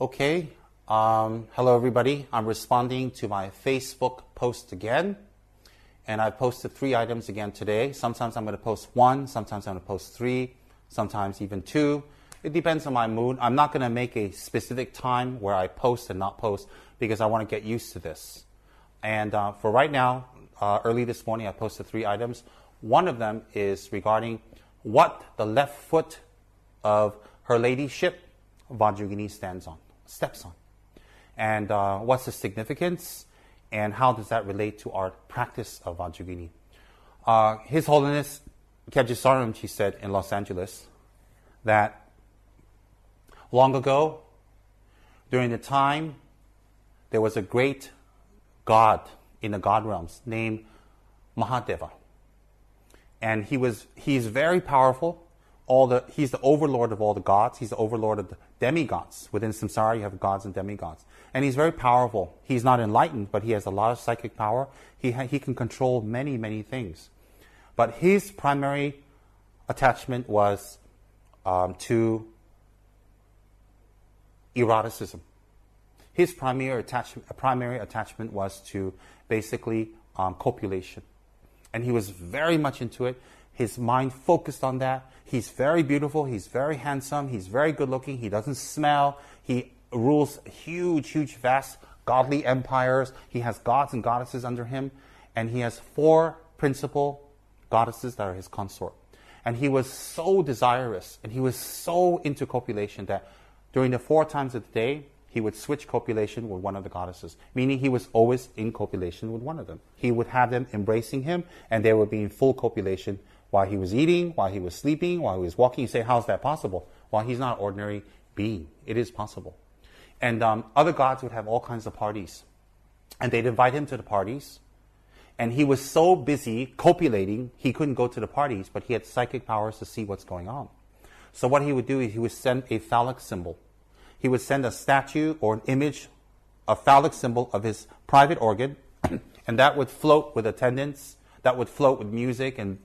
Okay, hello everybody. I'm responding to my Facebook post again. And I posted 3 items again today. Sometimes I'm going to post 1, sometimes I'm going to post 3, sometimes even 2. It depends on my mood. I'm not going to make a specific time where I post and not post because I want to get used to this. And for right now, early this morning, I posted 3 items. One of them is regarding what the left foot of Her Ladyship, Vajra Yogini, steps on. And what's the significance, and how does that relate to our practice of Vajra Yogini? His Holiness Kyabje Tsem Rinpoche said in Los Angeles that long ago, during the time, there was a great god in the god realms named Mahadeva. And he's very powerful. He's the overlord of all the gods. He's the overlord of the demigods. Within samsara, you have gods and demigods. And he's very powerful. He's not enlightened, but he has a lot of psychic power. He can control many, many things. But his primary attachment was to eroticism. His primary attachment was to basically copulation. And he was very much into it. His mind focused on that. He's very beautiful. He's very handsome. He's very good looking. He doesn't smell. He rules huge, vast godly empires. He has gods and goddesses under him. And he has 4 principal goddesses that are his consort. And he was so desirous and he was so into copulation that during the 4 times of the day, he would switch copulation with one of the goddesses, meaning he was always in copulation with one of them. He would have them embracing him, and they would be in full copulation while he was eating, while he was sleeping, while he was walking. You say, how's that possible? Well, he's not an ordinary being. It is possible. And other gods would have all kinds of parties, and they'd invite him to the parties, and he was so busy copulating, he couldn't go to the parties, but he had psychic powers to see what's going on. So what he would do is he would send a phallic symbol. He would send a statue or an image, a phallic symbol of his private organ, and that would float with attendants, that would float with music and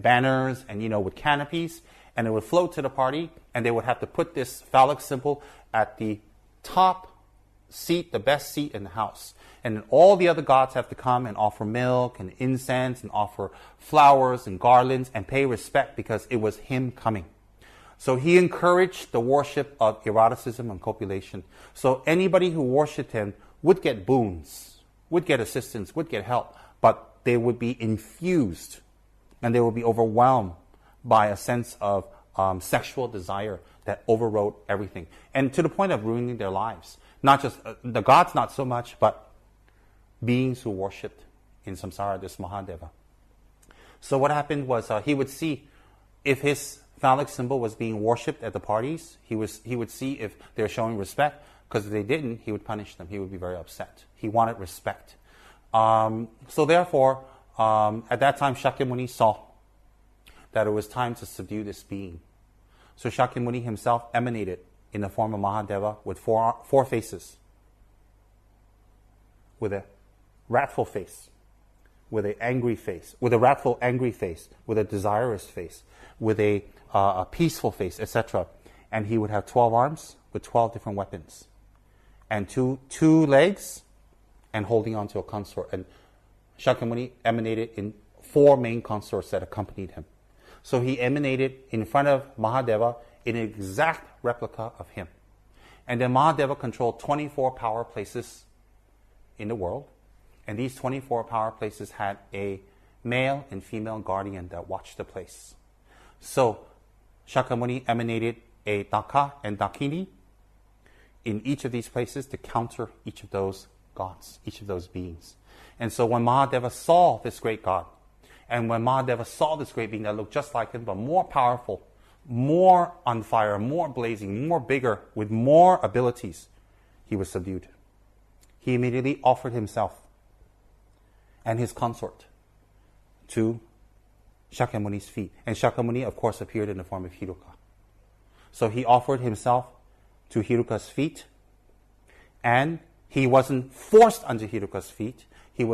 banners and, with canopies, and it would float to the party, and they would have to put this phallic symbol at the top seat, the best seat in the house. And then all the other gods have to come and offer milk and incense and offer flowers and garlands and pay respect because it was him coming. So he encouraged the worship of eroticism and copulation. So anybody who worshipped him would get boons, would get assistance, would get help, but they would be infused and they would be overwhelmed by a sense of sexual desire that overrode everything. And to the point of ruining their lives. Not just the gods, not so much, but beings who worshipped in samsara, this Mahadeva. So what happened was he would see if his phallic symbol was being worshipped at the parties. He would see if they're showing respect, because if they didn't, he would punish them. He would be very upset. He wanted respect. So therefore, at that time, Shakyamuni saw that it was time to subdue this being. So Shakyamuni himself emanated in the form of Mahadeva with 4 faces, with a wrathful face, with an angry face, with a wrathful angry face, with a desirous face, with a peaceful face, etc. And he would have 12 arms with 12 different weapons, and two legs, and holding onto a consort. And Shakyamuni emanated in 4 main consorts that accompanied him. So he emanated in front of Mahadeva in an exact replica of him. And then Mahadeva controlled 24 power places in the world. And these 24 power places had a male and female guardian that watched the place. So Shakyamuni emanated a Daka and Dakini in each of these places to counter each of those gods, each of those beings. And so when Mahadeva saw this great god, and when Mahadeva saw this great being that looked just like him, but more powerful, more on fire, more blazing, more bigger, with more abilities, he was subdued. He immediately offered himself and his consort to Shakyamuni's feet. And Shakyamuni, of course, appeared in the form of Hiruka. So he offered himself to Hiruka's feet, and he wasn't forced unto Hiruka's feet. He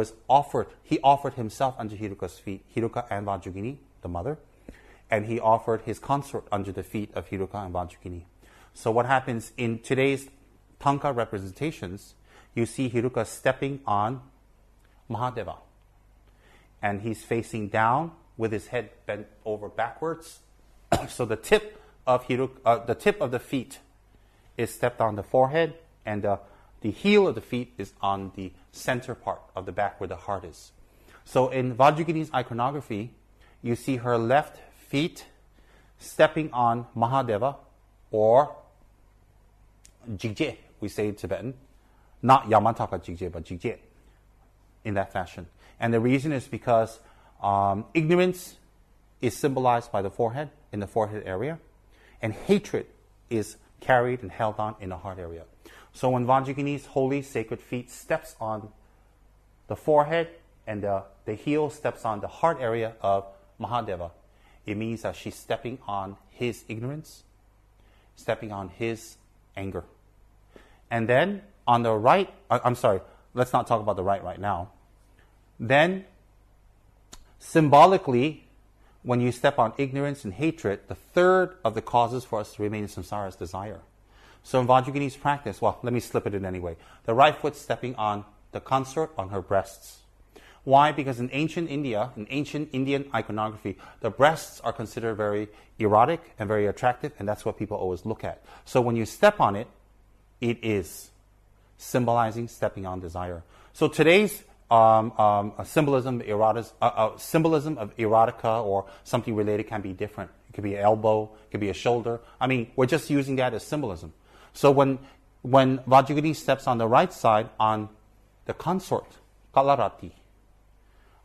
offered himself unto Hiruka's feet, Hiruka and Vajra Yogini, the mother, and he offered his consort under the feet of Hiruka and Vajra Yogini. So what happens in today's Tanka representations, you see Hiruka stepping on Mahadeva. And he's facing down with his head bent over backwards. So the tip of the feet is stepped on the forehead, and the heel of the feet is on the center part of the back where the heart is. So in Vajrayogini's iconography, you see her left feet stepping on Mahadeva, or Jigje, we say in Tibetan. Not Yamataka Jigje, but Jigje, in that fashion. And the reason is because ignorance is symbolized by the forehead, in the forehead area, and hatred is carried and held on in the heart area. So when Vajrayogini's holy sacred feet steps on the forehead and the heel steps on the heart area of Mahadeva, it means that she's stepping on his ignorance, stepping on his anger. And then on the right, let's not talk about the right now. Then, symbolically, when you step on ignorance and hatred, the third of the causes for us to remain in samsara is desire. So in Vajrayogini's practice, let me slip it in anyway. The right foot stepping on the consort on her breasts. Why? Because in ancient India, in ancient Indian iconography, the breasts are considered very erotic and very attractive, and that's what people always look at. So when you step on it, it is symbolizing stepping on desire. So today's symbolism of erotica or something related can be different. It could be an elbow, it could be a shoulder. I mean, we're just using that as symbolism. So when Vajrayogini steps on the right side on the consort, Kalarati,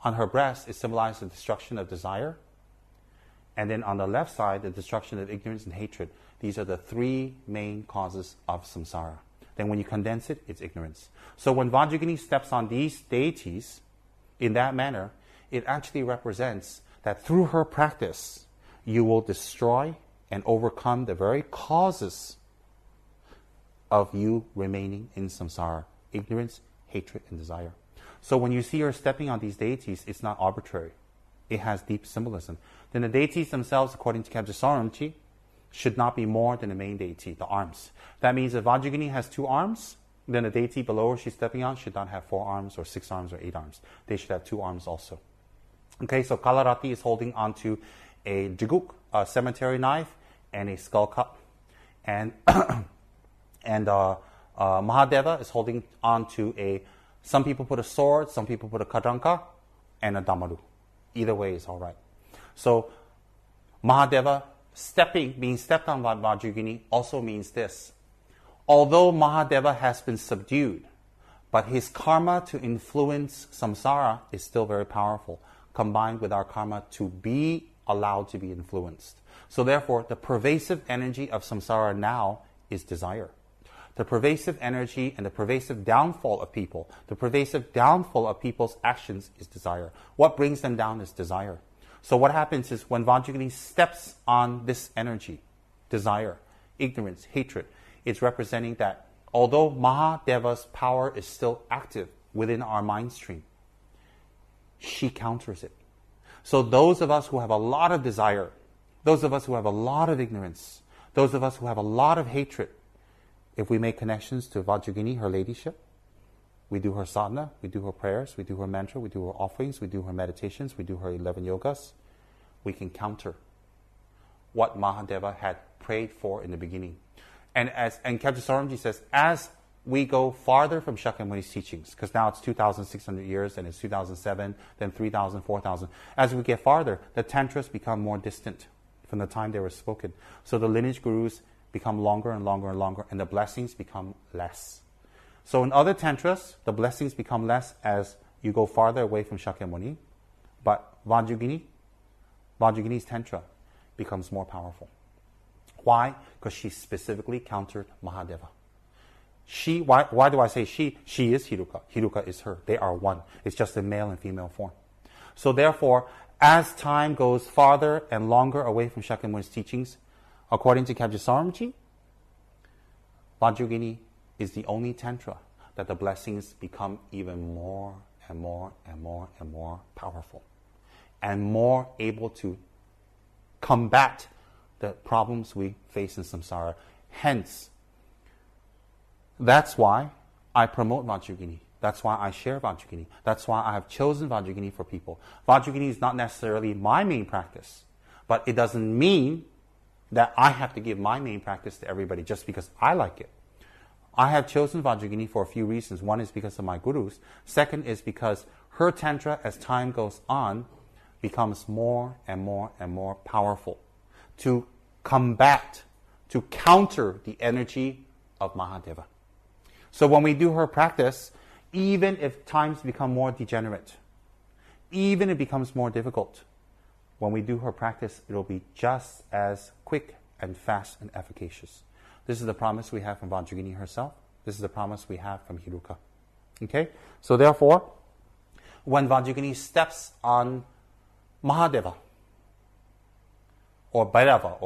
on her breast, it symbolizes the destruction of desire. And then on the left side, the destruction of ignorance and hatred. These are the three main causes of samsara. Then when you condense it, it's ignorance. So when Vajrayogini steps on these deities in that manner, it actually represents that through her practice, you will destroy and overcome the very causes of you remaining in samsara: ignorance, hatred, and desire. So when you see her stepping on these deities, it's not arbitrary. It has deep symbolism. Then the deities themselves, according to Kyabje Sorumchi, should not be more than the main deity, the arms. That means if Vajrayogini has 2 arms, then the deity below her she's stepping on should not have 4 arms or 6 arms or 8 arms. They should have 2 arms also. Okay, so Kalarati is holding onto a jiguk, a cemetery knife, and a skull cup. And Mahadeva is holding onto some people put a sword, some people put a kadranka, and a damaru. Either way is all right. So Mahadeva being stepped on by Vajrayogini also means this. Although Mahadeva has been subdued, but his karma to influence samsara is still very powerful, combined with our karma to be allowed to be influenced. So therefore, the pervasive energy of samsara now is desire. The pervasive energy and the pervasive downfall of people, the pervasive downfall of people's actions is desire. What brings them down is desire. So what happens is when Vajrayogini steps on this energy, desire, ignorance, hatred, it's representing that although Mahadeva's power is still active within our mind stream, she counters it. So those of us who have a lot of desire, those of us who have a lot of ignorance, those of us who have a lot of hatred, if we make connections to Vajrayogini, her ladyship, we do her sadhana, we do her prayers, we do her mantra, we do her offerings, we do her meditations, we do her 11 yogas, we can counter what Mahadeva had prayed for in the beginning. And Kyabje Sorumji says, as we go farther from Shakyamuni's teachings, because now it's 2,600 years, and it's 2007, then 3,000, 4,000. As we get farther, the tantras become more distant from the time they were spoken. So the lineage gurus become longer and longer and longer, and the blessings become less. So in other tantras, the blessings become less as you go farther away from Shakyamuni, but Vajrayogini's tantra becomes more powerful. Why? Because she specifically countered Mahadeva. Why do I say she? She is Hiruka. Hiruka is her. They are one. It's just a male and female form. So therefore, as time goes farther and longer away from Shakyamuni's teachings, according to Kyabje Sorumchi, Vajrayogini is the only tantra that the blessings become even more and more and more and more powerful and more able to combat the problems we face in samsara. Hence, That's why I promote Vajra Yogini. That's why I share Vajra Yogini. That's why I have chosen Vajra Yogini for people. Vajra Yogini is not necessarily my main practice, but it doesn't mean that I have to give my main practice to everybody just because I like it. I have chosen Vajra Yogini for a few reasons. One is because of my gurus. Second is because her Tantra, as time goes on, becomes more and more and more powerful to combat, to counter the energy of Mahadeva. So when we do her practice, even if times become more degenerate, even if it becomes more difficult, when we do her practice, it will be just as quick and fast and efficacious. This is the promise we have from Vajra Yogini herself. This is the promise we have from Hiruka. Okay? So therefore, when Vajra Yogini steps on Mahadeva, or Bhairava,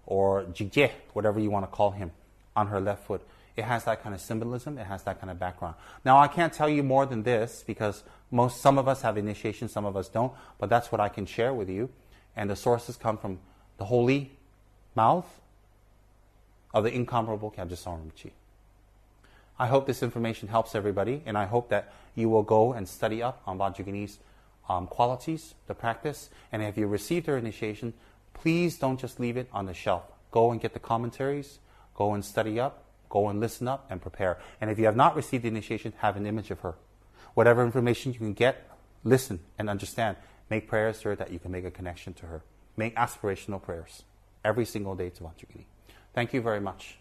or Jigye, whatever you want to call him, on her left foot, it has that kind of symbolism, it has that kind of background. Now, I can't tell you more than this because some of us have initiation, some of us don't, but that's what I can share with you. And the sources come from the holy mouth of the incomparable Kyabje Rinpoche. I hope this information helps everybody, and I hope that you will go and study up on Vajra Yogini's qualities, the practice, and if you received her initiation, please don't just leave it on the shelf. Go and get the commentaries, go and study up, go and listen up and prepare. And if you have not received the initiation, have an image of her. Whatever information you can get, listen and understand. Make prayers to her that you can make a connection to her. Make aspirational prayers every single day to Vajra Yogini. Thank you very much.